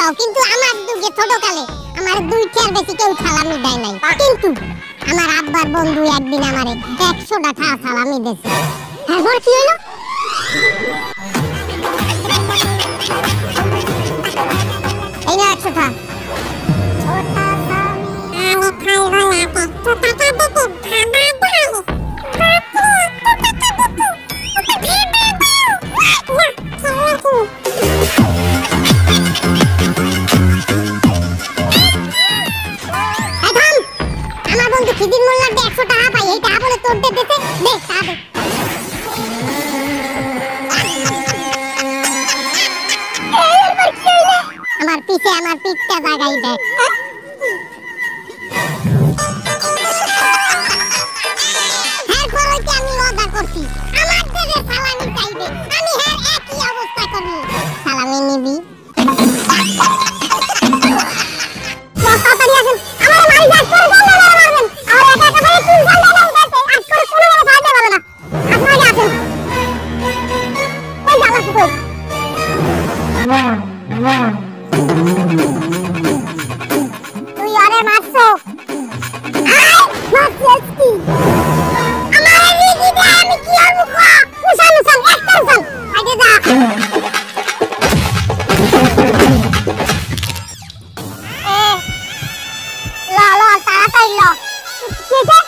পাও, কিন্তু আমার যুগে ছোটকালে আমার 2 বেশি কেউ সালামি দেয় নাই। কিন্তু আমার আব্বার বন্ধু একদিন আমারে 100 টাকা সালামি দিয়েছে। এরপর কি হলো? এই না 100 টাকা। সিদিন মোল্লার 100 টাকা পাই, এই টাকা বলে তোর দিতে দে টাকা দে। আমার পিঠটা জাগাই দেয়। হ্যাঁ করো কি আমি মজা করছি, আমার দেশে সালামি চাইবে, আমি হ্যাঁ একই অবস্থা করব। সালামি নিবি? তুই আরে মারছো আমার রিগি দে, আমি কি আর মুখা মুসান একটা উসান আগে যা। লা লা তাড়াতাড়ি ল। কেটে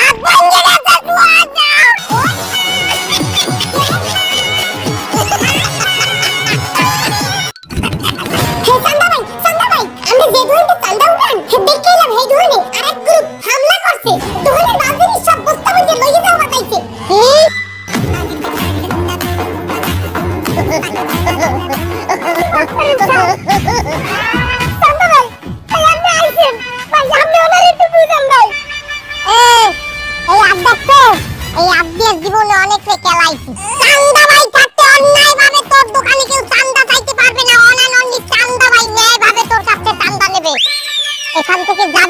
আগুন গেছে তুই আজা। জীবনে অনেক খেলাইছি, চান্দা ভাই থাকতে অন্যায় ভাবে তোর দোকানে কেউ চান্দা চাইতে পারবে না। অনানন্দি চান্দা ভাই ন্যায় ভাবে তোর কাছে চান্দা নেবে। এখান থেকে যা